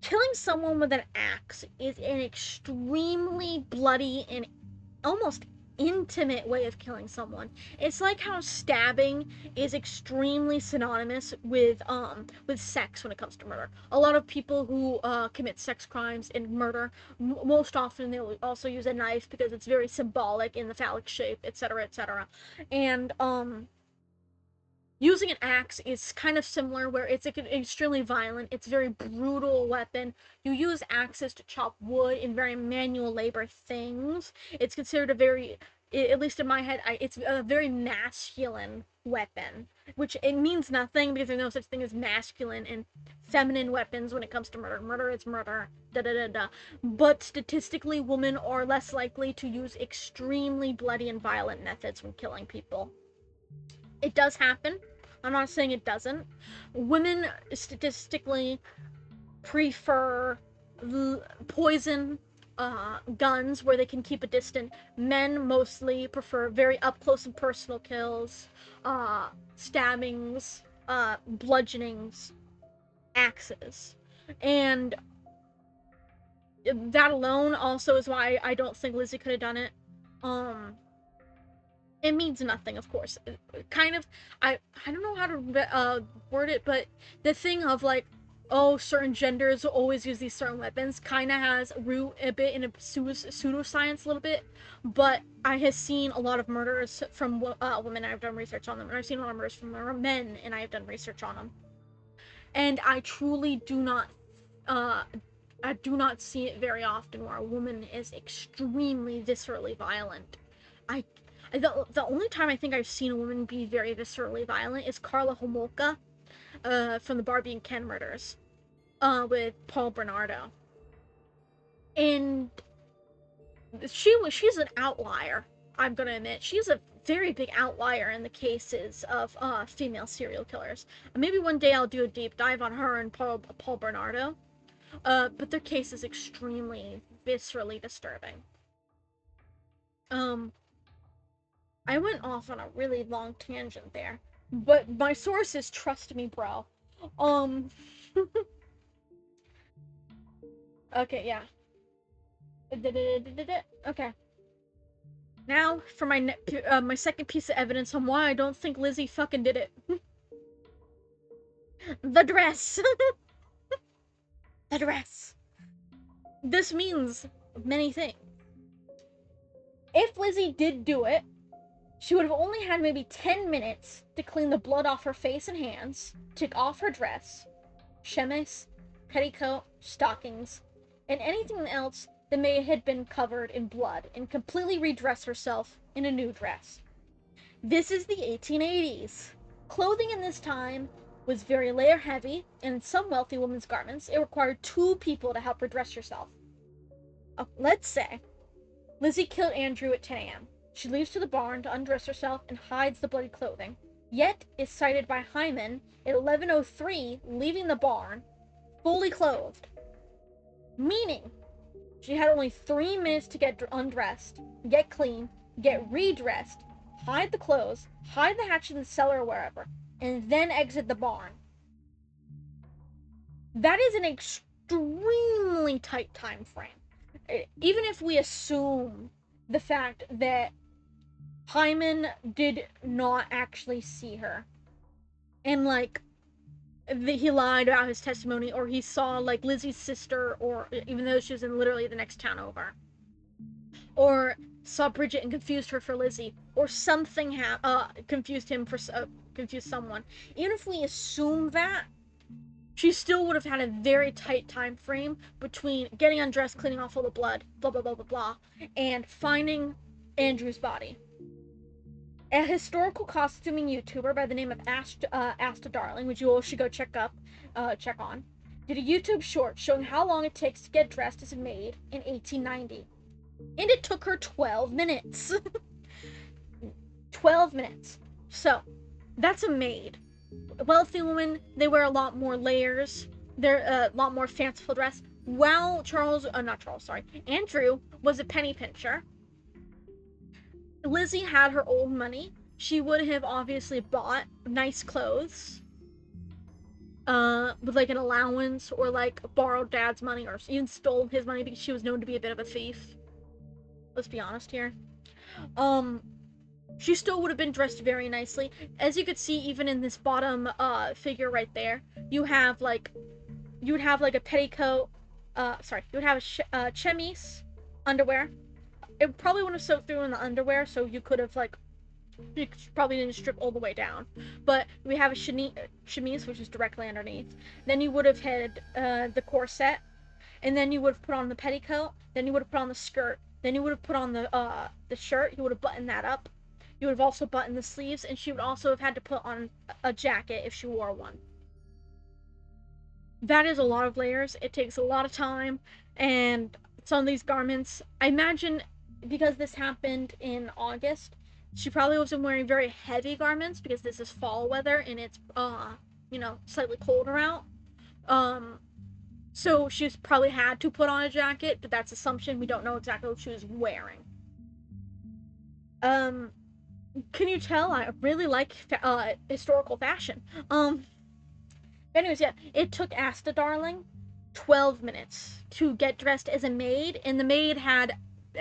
Killing someone with an axe is an extremely bloody and almost intimate way of killing someone. It's like how stabbing is extremely synonymous with sex when it comes to murder. A lot of people who commit sex crimes and murder, most often they'll also use a knife because it's very symbolic in the phallic shape, etc., etc. And using an axe is kind of similar, where it's like an extremely violent, it's a very brutal weapon. You use axes to chop wood in very manual labor things. It's considered a very, at least in my head, it's a very masculine weapon, which it means nothing because there's no such thing as masculine and feminine weapons when it comes to murder. Murder is murder, da da da da. But statistically, women are less likely to use extremely bloody and violent methods when killing people. It does happen. I'm not saying it doesn't. Women statistically prefer poison guns where they can keep a distance. Men mostly prefer very up close and personal kills, stabbings, bludgeonings, axes. And that alone also is why I don't think Lizzie could have done it. It means nothing, of course. Kind of, I don't know how to word it, but the thing of like oh, certain genders always use these certain weapons kind of has root a bit in a pseudoscience a little bit, but I have seen a lot of murders from women, and I've done research on them, and I've seen a lot of murders from men, and I've done research on them. And I truly uh, do not see it very often where a woman is extremely viscerally violent. I the only time I think I've seen a woman be very viscerally violent is Carla Homolka, from the Barbie and Ken murders, with Paul Bernardo, and she's an outlier. I'm gonna admit she's a very big outlier in the cases of female serial killers. Maybe one day I'll do a deep dive on her and Paul Bernardo. But their case is extremely viscerally disturbing. Um, I went off on a really long tangent there, but my sources trust me, bro. Um, okay, yeah. Okay. Now for my second piece of evidence on why I don't think Lizzie fucking did it. The dress. The dress. This means many things. If Lizzie did do it, she would have only had maybe 10 minutes to clean the blood off her face and hands, take off her dress, chemise, petticoat, stockings, and anything else that may have been covered in blood, and completely redress herself in a new dress. This is the 1880s. Clothing in this time was very layer heavy, and in some wealthy women's garments, it required 2 people to help her dress herself. Let's say Lizzie killed Andrew at 10 a.m. She leaves to the barn to undress herself and hides the bloody clothing, yet is sighted by Hyman at 11:03 leaving the barn, fully clothed. Meaning, she had only 3 minutes to get undressed, get clean, get redressed, hide the clothes, hide the hatchet in the cellar or wherever, and then exit the barn. That is an extremely tight time frame. Even if we assume the fact that Hyman did not actually see her, and like he lied about his testimony, or he saw like Lizzie's sister, or even though she was in literally the next town over, or saw Bridget and confused her for Lizzie, or something confused him for confused someone. Even if we assume that, she still would have had a very tight time frame between getting undressed, cleaning off all the blood, blah blah blah blah blah, and finding Andrew's body. A historical costuming YouTuber by the name of Asta Darling, which you all should go check on, did a YouTube short showing how long it takes to get dressed as a maid in 1890. And it took her 12 minutes. 12 minutes. So, that's a maid. A wealthy woman, they wear a lot more layers. They're a lot more fanciful dress. While Andrew was a penny pincher, Lizzie had her own money. She would have obviously bought nice clothes, with like an allowance, or like borrowed dad's money, or even stole his money because she was known to be a bit of a thief. Let's be honest here. She still would have been dressed very nicely. As you could see, even in this bottom figure right there, you would have like a petticoat. You would have a chemise, underwear. It probably would have soaked through in the underwear, so you could have like, you probably didn't strip all the way down. But we have a chemise, which is directly underneath. Then you would have had the corset, and then you would have put on the petticoat. Then you would have put on the skirt. Then you would have put on the shirt. You would have buttoned that up. You would have also buttoned the sleeves, and she would also have had to put on a jacket if she wore one. That is a lot of layers. It takes a lot of time, and some of these garments, I imagine, because this happened in August, she probably wasn't wearing very heavy garments because this is fall weather and it's slightly colder out. So she's probably had to put on a jacket, but that's assumption. We don't know exactly what she was wearing. Can you tell I really like historical fashion? Anyways, yeah, it took Asta Darling 12 minutes to get dressed as a maid, and the maid had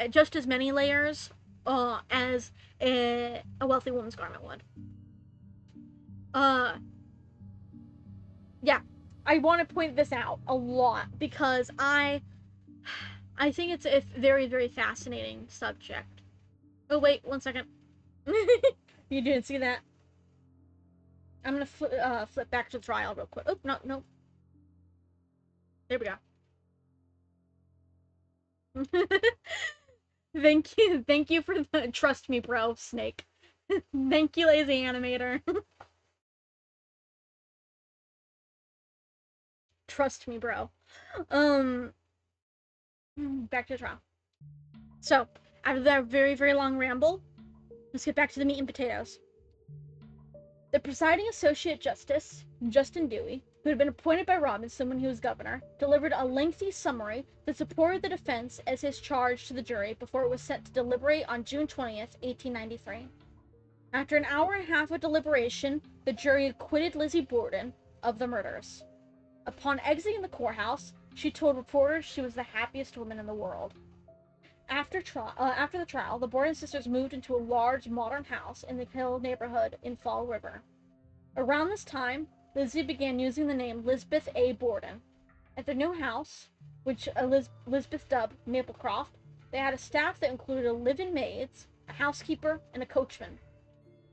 just as many layers as a wealthy woman's garment would. Yeah. I want to point this out a lot because I think it's a very, very fascinating subject. Oh, wait, 1 second. You didn't see that? I'm gonna flip back to trial real quick. Oh, no, no. There we go. Thank you for the trust me, bro, Snake. Thank you, lazy animator. Trust me, bro. Back to the trial. So, after that very, very long ramble, let's get back to the meat and potatoes. The presiding associate justice, Justin Dewey, who had been appointed by Robinson when he was governor, delivered a lengthy summary that supported the defense as his charge to the jury before it was set to deliberate on June 20th, 1893. After an hour and a half of deliberation, the jury acquitted Lizzie Borden of the murders. Upon exiting the courthouse, she told reporters she was the happiest woman in the world. After the trial, the Borden sisters moved into a large modern house in the Hill neighborhood in Fall River. Around this time, Lizzie began using the name Lisbeth A. Borden. At their new house, which Lisbeth dubbed Maplecroft, they had a staff that included 11 maids, a housekeeper, and a coachman.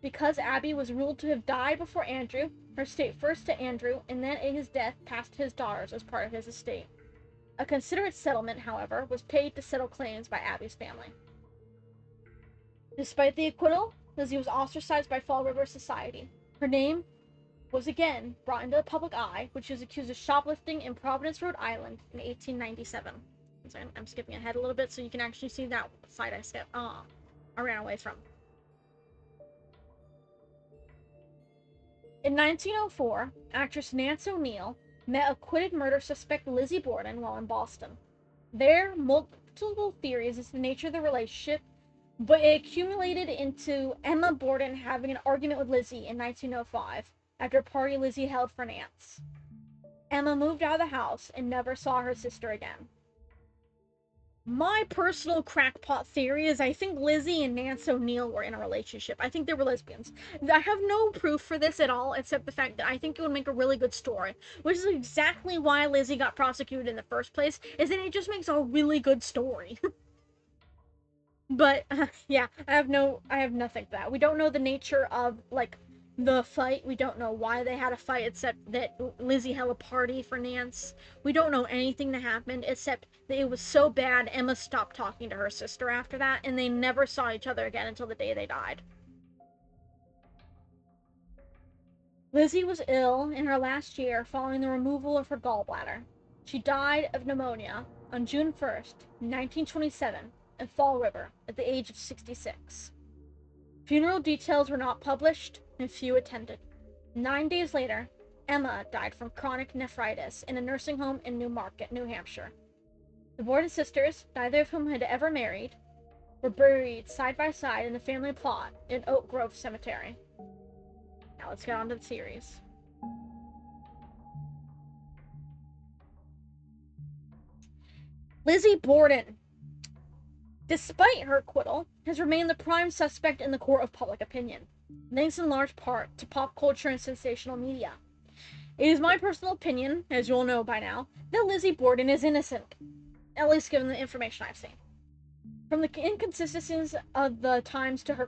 Because Abby was ruled to have died before Andrew, her estate first to Andrew, and then at his death passed to his daughters as part of his estate. A considerate settlement, however, was paid to settle claims by Abby's family. Despite the acquittal, Lizzie was ostracized by Fall River society. Her name was again brought into the public eye when she was accused of shoplifting in Providence, Rhode Island in 1897. So I'm skipping ahead a little bit so you can actually see that side I ran away from. In 1904, actress Nance O'Neill met acquitted murder suspect Lizzie Borden while in Boston. There, multiple theories as to the nature of the relationship, but it accumulated into Emma Borden having an argument with Lizzie in 1905 after a party Lizzie held for Nance. Emma moved out of the house and never saw her sister again. My personal crackpot theory is I think Lizzie and Nance O'Neill were in a relationship. I think they were lesbians. I have no proof for this at all, except the fact that I think it would make a really good story, which is exactly why Lizzie got prosecuted in the first place, is that it just makes a really good story. But, yeah, I have nothing for that. We don't know the nature of, like, the fight. We don't know why they had a fight, except that Lizzie held a party for Nance. We don't know anything that happened, except that it was so bad Emma stopped talking to her sister after that, and they never saw each other again until the day they died. Lizzie was ill in her last year following the removal of her gallbladder. She died of pneumonia on June 1st, 1927, in Fall River at the age of 66. Funeral details were not published, and few attended. 9 days later, Emma died from chronic nephritis in a nursing home in Newmarket, New Hampshire. The Borden sisters, neither of whom had ever married, were buried side by side in the family plot in Oak Grove Cemetery. Now let's get on to the series. Lizzie Borden, despite her acquittal, has remained the prime suspect in the court of public opinion, thanks in large part to pop culture and sensational media. It is my personal opinion, as you all know by now, that Lizzie Borden is innocent, at least given the information I've seen. From the inconsistencies of the times to her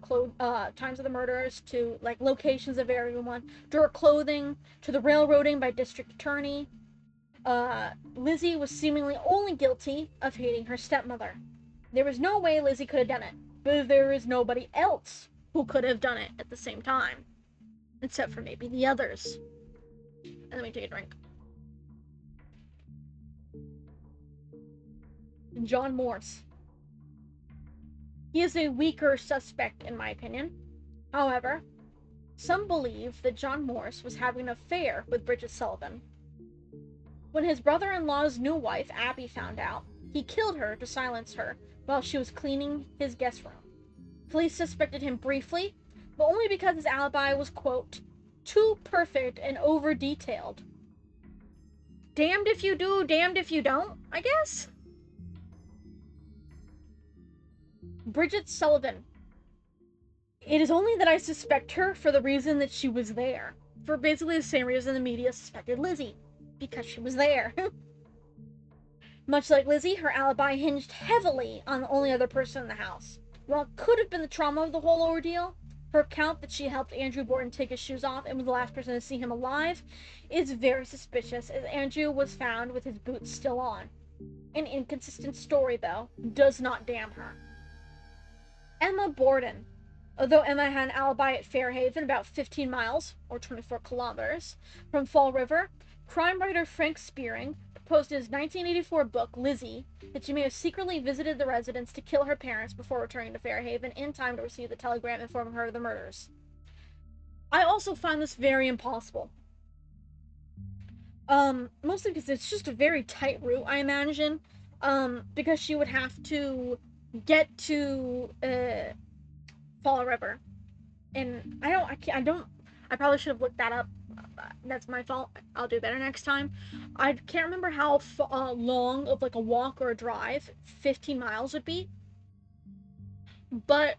times of the murders, to like locations of everyone, to her clothing, to the railroading by district attorney, Lizzie was seemingly only guilty of hating her stepmother. There was no way Lizzie could have done it, but there is nobody else who could have done it at the same time, except for maybe the others. And let me take a drink. John Morse. He is a weaker suspect, in my opinion. However, some believe that John Morse was having an affair with Bridget Sullivan. When his brother-in-law's new wife, Abby, found out, he killed her to silence her while she was cleaning his guest room. Police suspected him briefly, but only because his alibi was, quote, too perfect and over-detailed. Damned if you do, damned if you don't, I guess? Bridget Sullivan. It is only that I suspect her for the reason that she was there. For basically the same reason the media suspected Lizzie. because she was there. Much like Lizzie, her alibi hinged heavily on the only other person in the house. While it could have been the trauma of the whole ordeal, her account that she helped Andrew Borden take his shoes off and was the last person to see him alive is very suspicious, as Andrew was found with his boots still on. An inconsistent story, though, does not damn her. Emma Borden. Although Emma had an alibi at Fairhaven, about 15 miles, or 24 kilometers, from Fall River, crime writer Frank Spearing proposed in his 1984 book, Lizzie, that she may have secretly visited the residence to kill her parents before returning to Fairhaven in time to receive the telegram informing her of the murders. I also find this very impossible. Mostly because it's just a very tight route, I imagine. Because she would have to get to, Fall River. And I probably should have looked that up. That's my fault. I'll do better next time. I can't remember how long of like a walk or a drive 15 miles would be. But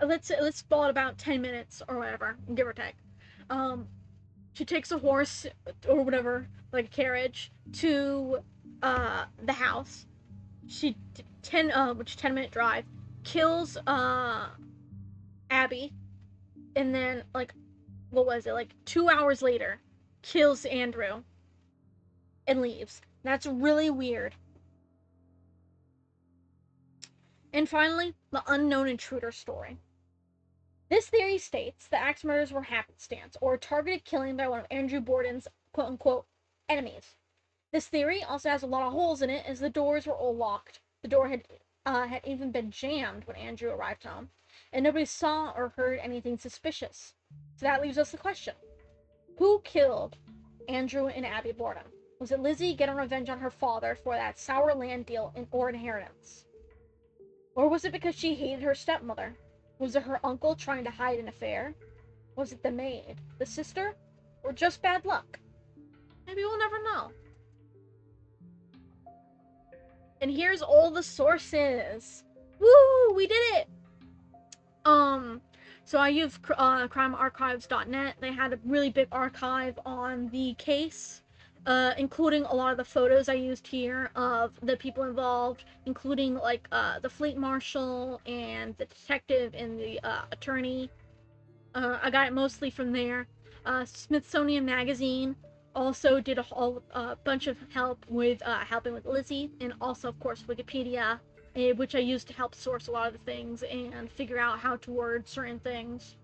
let's call it about 10 minutes or whatever, give or take. She takes a horse or whatever, like a carriage, to the house. She 10-minute drive, kills Abby, and then like what was it, like 2 hours later, kills Andrew and leaves. That's really weird. And finally, the unknown intruder story. This theory states the axe murders were happenstance, or a targeted killing by one of Andrew Borden's quote-unquote enemies. This theory also has a lot of holes in it, as the doors were all locked. The door had even been jammed when Andrew arrived home, and nobody saw or heard anything suspicious. So that leaves us the question. Who killed Andrew and Abby Borden? Was it Lizzie getting revenge on her father for that sour land deal or inheritance? Or was it because she hated her stepmother? Was it her uncle trying to hide an affair? Was it the maid, the sister, or just bad luck? Maybe we'll never know. And here's all the sources. Woo! We did it! So I used crimearchives.net. They had a really big archive on the case, including a lot of the photos I used here of the people involved, including like the fleet marshal and the detective and the attorney. I got it mostly from there. Smithsonian Magazine also did a bunch of help with helping with Lizzie, and also of course Wikipedia, which I used to help source a lot of the things and figure out how to word certain things.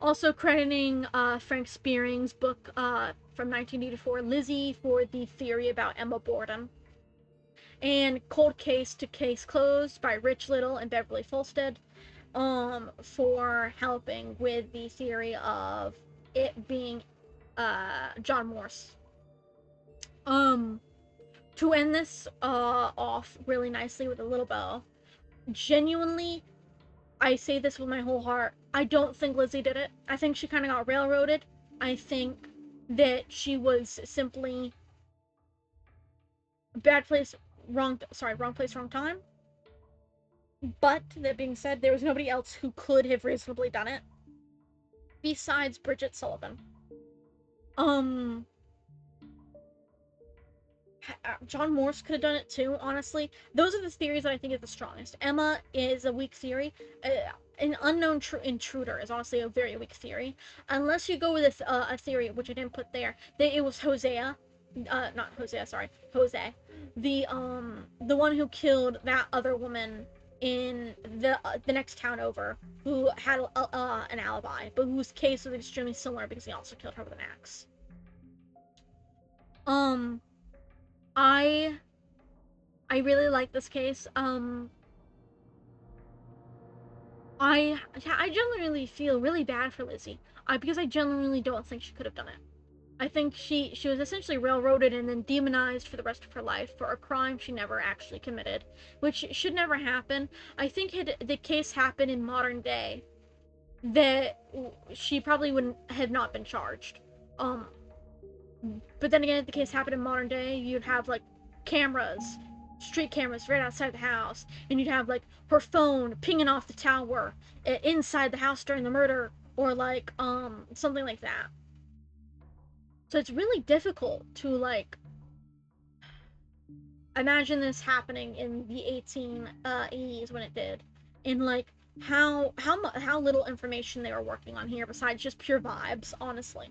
Also crediting Frank Spearing's book from 1984, Lizzie, for the theory about Emma Borden. And Cold Case to Case Closed by Rich Little and Beverly Fulstead, for helping with the theory of it being John Morse. To end this off really nicely with a little bow, genuinely, I say this with my whole heart, I don't think Lizzie did it. I think she kind of got railroaded. I think that she was simply wrong place, wrong time. But that being said, there was nobody else who could have reasonably done it besides Bridget Sullivan. John Morse could have done it too, honestly. Those are the theories that I think is the strongest. Emma is a weak theory. An unknown intruder is honestly a very weak theory. Unless you go with a theory, which I didn't put there, that it was Hosea. Not Hosea, sorry. Jose. The one who killed that other woman in the next town over, who had an alibi, but whose case was extremely similar because he also killed her with an axe. I really like this case. I genuinely feel really bad for Lizzie. Because I genuinely don't think she could have done it. I think she was essentially railroaded and then demonized for the rest of her life for a crime she never actually committed, which should never happen. I think had the case happened in modern day, that she probably wouldn't have not been charged. But then again, if the case happened in modern day, you'd have like street cameras right outside the house, and you'd have like her phone pinging off the tower inside the house during the murder, or like something like that. So it's really difficult to, like, imagine this happening in the 1880s when it did, and like how little information they were working on here besides just pure vibes, honestly.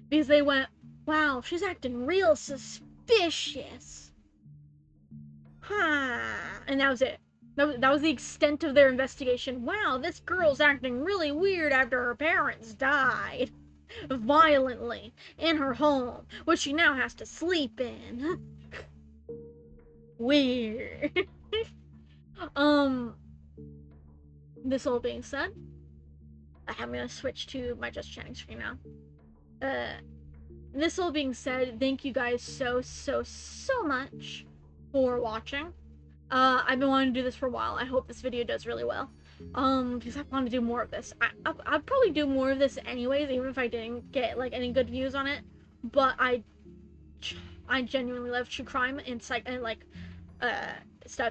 Because they went, wow, she's acting real suspicious. Huh. And that was it. That was the extent of their investigation. Wow, this girl's acting really weird after her parents died violently in her home, which she now has to sleep in. Weird. um, this all being said, I'm gonna switch to my just chatting screen now. This all being said, thank you guys so much for watching. I've been wanting to do this for a while. I hope this video does really well. Because I want to do more of this. I'd probably do more of this anyways, even if I didn't get, like, any good views on it. But I genuinely love true crime and stuff.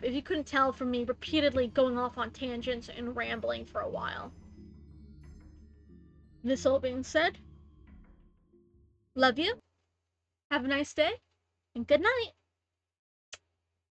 If you couldn't tell from me repeatedly going off on tangents and rambling for a while. This all being said, love you, have a nice day, and good night.